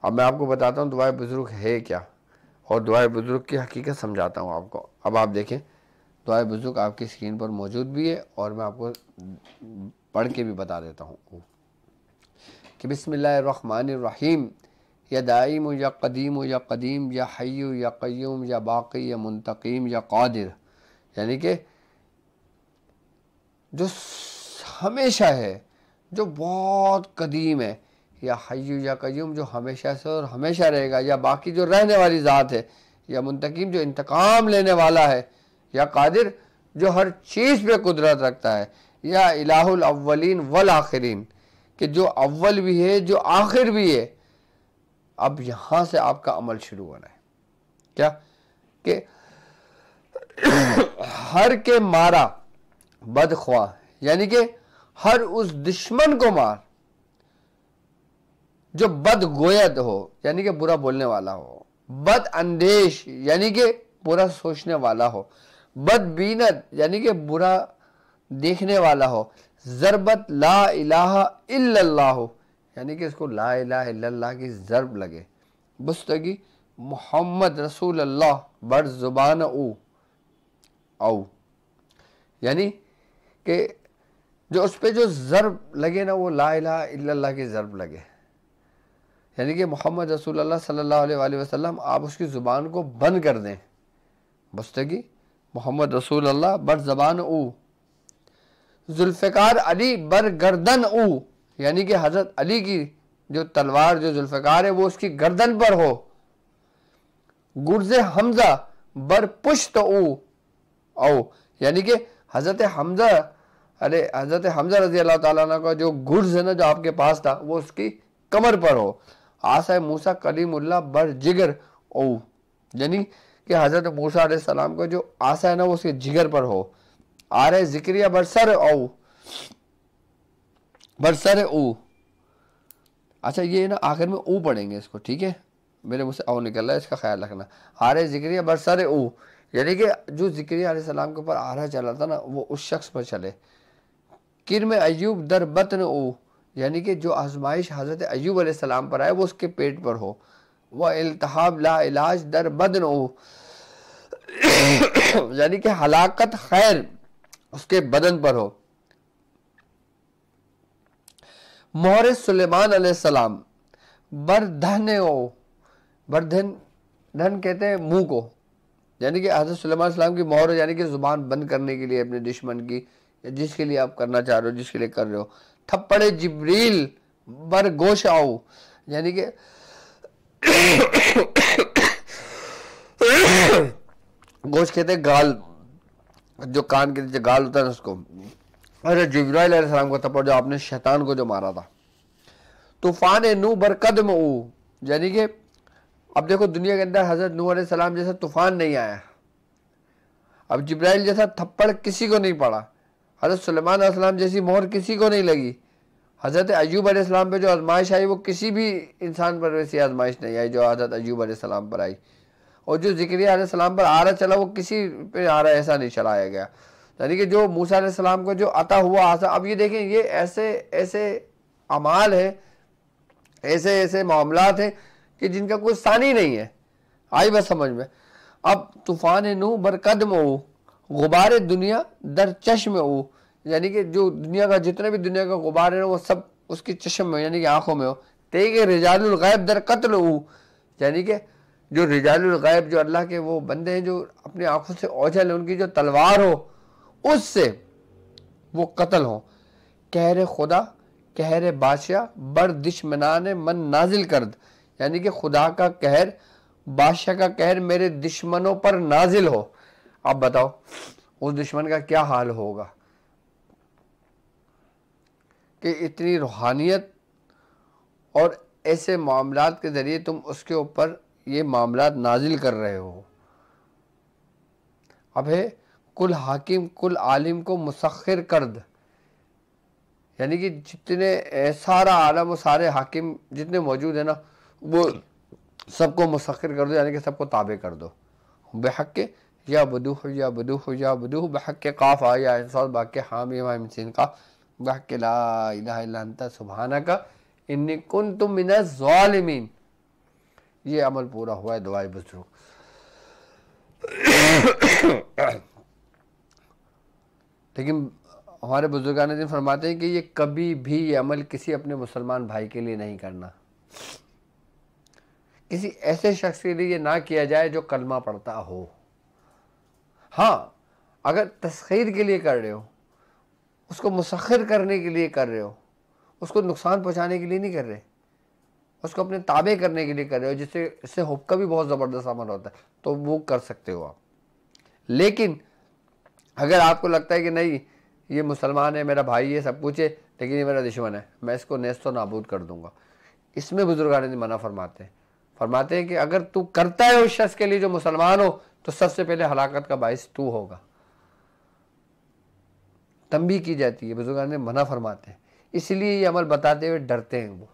اب میں آپ کو بتاتا ہوں دعائے بزرگ ہے کیا، اور دعائے بزرگ کی حقیقت سمجھاتا ہوں آپ کو۔ اب آپ دیکھیں دعائے بزرگ آپ کی اسکرین پر موجود بھی ہے، اور میں آپ کو پڑھ کے بھی بتا دیتا ہوں کہ بسم اللہ الرحمن الرحیم، یا دائم یا قدیم یا قدیم یا حی یا قیوم یا باقی یا منتقیم یا قادر، یعنی کہ جو ہمیشہ ہے، جو بہت قدیم ہے، یا حی یا قیوم جو ہمیشہ سے اور ہمیشہ رہے گا، یا باقی جو رہنے والی ذات ہے، یا منتقیم جو انتقام لینے والا ہے، یا قادر جو ہر چیز پہ قدرت رکھتا ہے، یا الہ الاولین والآخرین کہ جو اول بھی ہے جو آخر بھی ہے۔ اب یہاں سے آپ کا عمل شروع ہونا ہے، کیا کہ ہر کے مارا بدخواہ، یعنی کہ ہر اس دشمن کو مار جو بد گوید ہو، یعنی کہ برا بولنے والا ہو، بد اندیش یعنی کہ برا سوچنے والا ہو، بد بینت یعنی کہ برا دیکھنے والا ہو، ضربت لا الہ الا اللہ ہو، یعنی کہ اس کو لا الہ الا اللہ کی ضرب لگے، بستگی محمد رسول اللہ بر زبان او یعنی کہ جو اس پہ جو ضرب لگے نا وہ لا الہ الا اللہ کی ضرب لگے، یعنی کہ محمد رسول اللہ صلی اللہ علیہ وآلہ وسلم آپ اس کی زبان کو بند کر دیں، بستگی محمد رسول اللہ بر زبان او، ذوالفقار علی بر گردن او، یعنی کہ حضرت علی کی جو تلوار جو ذوالفقار ہے وہ اس کی گردن پر ہو، گرز حمزہ بر پشت او یعنی کہ حضرت حمزہ رضی اللہ تعالیٰ عنہ کا جو گرز ہے نا جو آپ کے پاس تھا وہ اس کی کمر پر ہو، عصا موسیٰ کلیم اللہ بر جگر او، یعنی کہ حضرت موسیٰ علیہ السلام کا جو عصا ہے نا وہ اس کے جگر پر ہو، آرہ ذکریہ برسر او۔ اچھا یہ نا آخر میں او پڑھیں گے اس کو، ٹھیک ہے، میرے منہ سے او نکل رہا ہے، اس کا خیال رکھنا، آرہ ذکریہ برسر او، یعنی کہ جو ذکریہ علیہ السلام کے اوپر آرہ چلا تھا نا وہ اس شخص پر چلے، کرم ایوب در بطن او، یعنی کہ جو آزمائش حضرت ایوب علیہ السلام پر آئے وہ اس کے پیٹ پر ہو، وہ التحاب لا علاج در بدن او، یعنی کہ ہلاکت خیر اس کے بدن پر ہو، مہر سلیمان علیہ السلام بردھن او، بردھن کہتے ہیں منہ کو، یعنی کہ حضرت سلیمان علیہ السلام کی مہر ہو، یعنی کہ زبان بند کرنے کے لیے اپنے دشمن کی، یا جس کے لیے آپ کرنا چاہ رہے ہو، جس کے لیے کر رہے ہو، تھپڑ جبریل بر گوش آؤ، یعنی کہ گوش کہتے ہیں گال، جو کان کے نیچے گال ہوتا ہے اس کو، اور جبرائیل علیہ السلام کا تھپڑ جو آپ نے شیطان کو جو مارا تھا، طوفان نو بر قدم او، یعنی کہ اب دیکھو دنیا کے اندر حضرت نوح علیہ السلام جیسا طوفان نہیں آیا، اب جبرائیل جیسا تھپڑ کسی کو نہیں پڑا، حضرت سلیمان علیہ السلام جیسی مہر کسی کو نہیں لگی، حضرت ایوب علیہ السلام پہ جو آزمائش آئی وہ کسی بھی انسان پر ویسی آزمائش نہیں آئی جو حضرت ایوب علیہ السلام پر آئی، اور جو ذکریہ علیہ السلام پر آرہ چلا وہ کسی پہ آرہ ایسا نہیں چلایا گیا، یعنی کہ جو موسیٰ علیہ السلام کو جو عطا ہوا آسا، اب یہ دیکھیں یہ ایسے اعمال ہیں، ایسے معاملات ہیں کہ جن کا کوئی ثانی نہیں ہے، آئی بس سمجھ میں۔ اب طوفان نو بر قدم او، غبار دنیا در چشم او، یعنی کہ جو دنیا کا جتنے بھی دنیا کا غبار ہے وہ سب اس کی چشم میں یعنی کہ آنکھوں میں ہو، تیگ رجال الغیب در قتل او، یعنی کہ جو رجال الغیب جو اللہ کے وہ بندے ہیں جو اپنی آنکھوں سے اوجھل ہیں، ان کی جو تلوار ہو اس سے وہ قتل ہو، قہر خدا قہر بادشاہ بر دشمنان من نازل کرد، یعنی کہ خدا کا قہر بادشاہ کا قہر میرے دشمنوں پر نازل ہو۔ اب بتاؤ اس دشمن کا کیا حال ہوگا کہ اتنی روحانیت اور ایسے معاملات کے ذریعے تم اس کے اوپر یہ معاملات نازل کر رہے ہو۔ اب ہے کل حاکم کل عالم کو مسخر کرد، یعنی کہ جتنے سارا عالم و سارے حاکم جتنے موجود ہیں نا وہ سب کو مسخر کر دو، یعنی کہ سب کو تابع کر دو، بحق یا بدوح یا بدوح یا بدوح، بحق قاف آیا انصاد باقی حامی امام سین کا، بحق لا الہ الا انت سبحانک انی کنت من الظالمین، یہ عمل پورا ہوا ہے دعائے بزرگ. لیکن ہمارے بزرگان دین فرماتے ہیں کہ یہ کبھی بھی یہ عمل کسی اپنے مسلمان بھائی کے لیے نہیں کرنا. کسی ایسے شخص کے لیے نہ کیا جائے جو کلمہ پڑھتا ہو. ہاں اگر تسخیر کے لیے کر رہے ہو، اس کو مسخر کرنے کے لیے کر رہے ہو، اس کو نقصان پہنچانے کے لیے نہیں کر رہے، اس کو اپنے تابع کرنے کے لیے کر رہے ہو، جس سے اس سے حب کا بھی بہت زبردست عمل ہوتا ہے، تو وہ کر سکتے ہو آپ. لیکن اگر آپ کو لگتا ہے کہ نہیں یہ مسلمان ہے، میرا بھائی ہے، سب کچھ ہے، لیکن یہ میرا دشمن ہے، میں اس کو نیست و نابود کر دوں گا، اس میں بزرگان نے منع فرماتے ہیں کہ اگر تو کرتا ہے اس شخص کے لیے جو مسلمان ہو تو سب سے پہلے ہلاکت کا باعث تو ہوگا. تنبیہ کی جاتی ہے، بزرگان نے منع فرماتے ہیں. اس لیے یہ عمل بتاتے ہوئے ڈرتے ہیں وہ،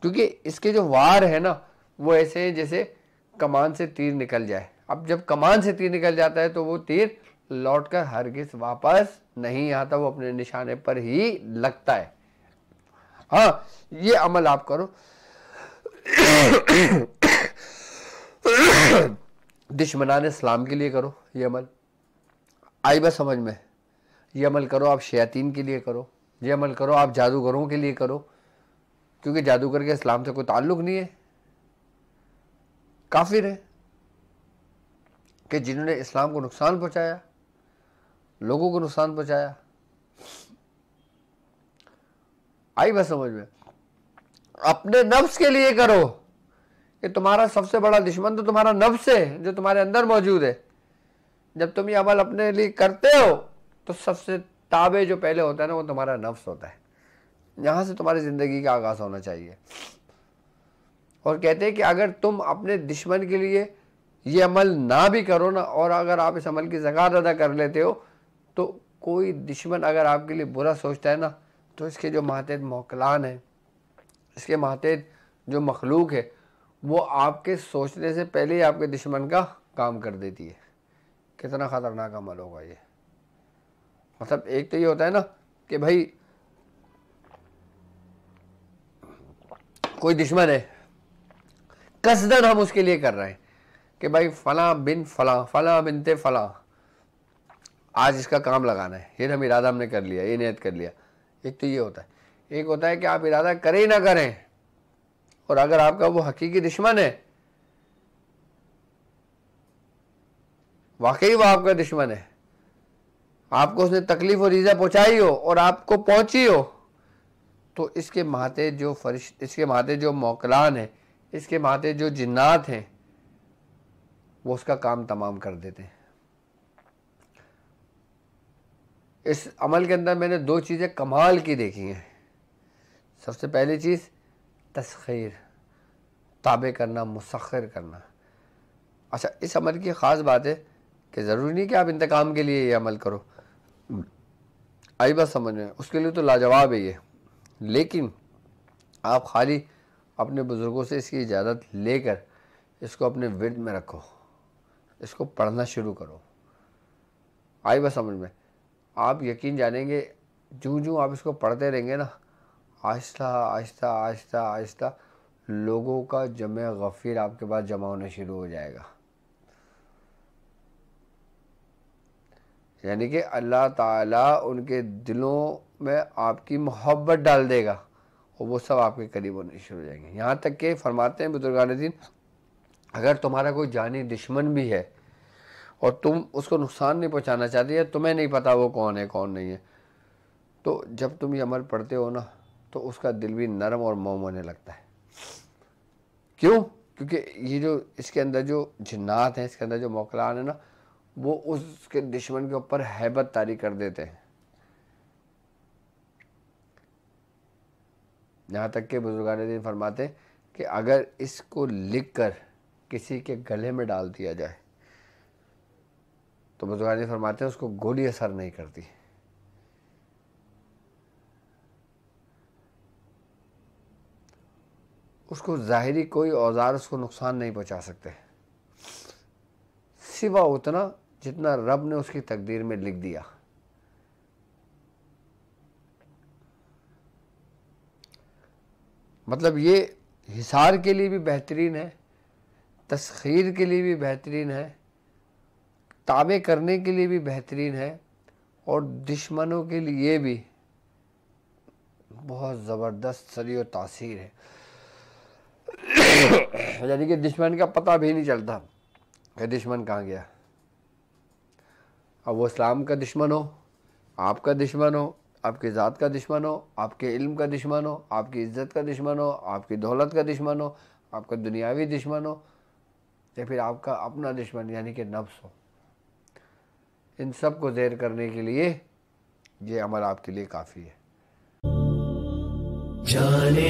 کیونکہ اس کے جو وار ہے نا وہ ایسے ہیں جیسے کمان سے تیر نکل جائے. اب جب کمان سے تیر نکل جاتا ہے تو وہ تیر لوٹ کر ہرگز واپس نہیں آتا، وہ اپنے نشانے پر ہی لگتا ہے. ہاں یہ عمل آپ کرو دشمنان اسلام کے لیے کرو. یہ عمل آئی بس سمجھ میں. یہ عمل کرو آپ شیاطین کے لیے کرو، یہ عمل کرو آپ جادوگروں کے لیے کرو، کیونکہ جادوگر کے اسلام سے کوئی تعلق نہیں ہے، کافر ہے کہ جنہوں نے اسلام کو نقصان پہنچایا، لوگوں کو نقصان پہنچایا. آئی بس سمجھ میں. اپنے نفس کے لیے کرو کہ تمہارا سب سے بڑا دشمن تو تمہارا نفس ہے جو تمہارے اندر موجود ہے. جب تم یہ عمل اپنے لیے کرتے ہو تو سب سے تابع جو پہلے ہوتا ہے نا وہ تمہارا نفس ہوتا ہے. یہاں سے تمہاری زندگی کا آغاز ہونا چاہیے. اور کہتے ہیں کہ اگر تم اپنے دشمن کے لیے یہ عمل نہ بھی کرو نا، اور اگر آپ اس عمل کی زکوٰۃ ادا کر لیتے ہو، تو کوئی دشمن اگر آپ کے لیے برا سوچتا ہے نا تو اس کے جو ماتحت موکلان ہیں، اس کے ماتحت جو مخلوق ہے، وہ آپ کے سوچنے سے پہلے ہی آپ کے دشمن کا کام کر دیتی ہے. کتنا خطرناک عمل ہوگا یہ. مطلب ایک تو یہ ہوتا ہے نا کہ بھائی کوئی دشمن ہے، قصدن ہم اس کے لیے کر رہے ہیں کہ بھائی فلاں بن فلاں، فلاں بنتے فلاں، آج اس کا کام لگانا ہے، یہ ارادہ ہم نے کر لیا، یہ نیت کر لیا. ایک تو یہ ہوتا ہے. ایک ہوتا ہے کہ آپ ارادہ کریں نہ کریں، اور اگر آپ کا وہ حقیقی دشمن ہے، واقعی وہ آپ کا دشمن ہے، آپ کو اس نے تکلیف اور ایذا پہنچائی ہو اور آپ کو پہنچی ہو، تو اس کے ماتحت جو اس کے ماتحت جو موکلان ہیں، اس کے ماتحت جو جنات ہیں، وہ اس کا کام تمام کر دیتے ہیں. اس عمل کے اندر میں نے دو چیزیں کمال کی دیکھی ہیں. سب سے پہلی چیز تسخیر، تابع کرنا، مسخر کرنا. اچھا اس عمل کی خاص بات ہے کہ ضروری نہیں کہ آپ انتقام کے لیے یہ عمل کرو. آئی بات سمجھ میں، اس کے لیے تو لاجواب ہے یہ. لیکن آپ خالی اپنے بزرگوں سے اس کی اجازت لے کر اس کو اپنے ورد میں رکھو، اس کو پڑھنا شروع کرو. آئی بات سمجھ میں. آپ یقین جانیں گے جو آپ اس کو پڑھتے رہیں گے نا، آہستہ آہستہ آہستہ آہستہ لوگوں کا جمع غفیر آپ کے پاس جمع ہونا شروع ہو جائے گا. یعنی کہ اللہ تعالیٰ ان کے دلوں میں آپ کی محبت ڈال دے گا اور وہ سب آپ کے قریب ہونے شروع ہو جائیں گے. یہاں تک کہ فرماتے ہیں بزرگان دین، اگر تمہارا کوئی جانی دشمن بھی ہے اور تم اس کو نقصان نہیں پہنچانا چاہتے یا تمہیں نہیں پتا وہ کون ہے کون نہیں ہے، تو جب تم یہ عمل پڑھتے ہو نا تو اس کا دل بھی نرم اور موم ہونے لگتا ہے. کیوں؟ کیونکہ یہ جو اس کے اندر جو جنات ہیں، اس کے اندر جو موکلان ہیں نا، وہ اس کے دشمن کے اوپر ہیبت طاری کر دیتے ہیں. یہاں تک کہ بزرگان دین فرماتے ہیں کہ اگر اس کو لکھ کر کسی کے گلے میں ڈال دیا جائے تو بزرگان دین فرماتے ہیں اس کو گولی اثر نہیں کرتی. اس کو ظاہری کوئی اوزار اس کو نقصان نہیں پہنچا سکتے سوا اتنا جتنا رب نے اس کی تقدیر میں لکھ دیا. مطلب یہ حصار کے لیے بھی بہترین ہے، تسخیر کے لیے بھی بہترین ہے، تابع کرنے کے لیے بھی بہترین ہے، اور دشمنوں کے لیے بھی بہت زبردست سری و تاثیر ہے۔ یعنی کہ دشمن کا پتہ بھی نہیں چلتا کہ دشمن کہاں گیا۔ اب وہ اسلام کا دشمن ہو، آپ کا دشمن ہو، آپ کی ذات کا دشمن ہو، آپ کے علم کا دشمن ہو، آپ کی عزت کا دشمن ہو، آپ کی دولت کا دشمن ہو، آپ کا دنیاوی دشمن ہو، یا پھر آپ کا اپنا دشمن یعنی کہ نفس ہو، ان سب کو زیر کرنے کے لیے یہ عمل آپ کے لیے کافی ہے۔ جانے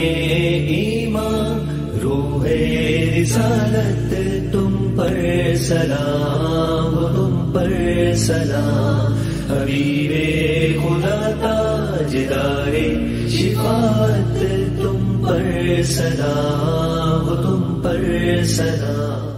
ایمان روح رسالت تم پر سلام، تم پر سلام، حبیب خدا تاجدار شفاعت تم پر سلام، تم پر سلام۔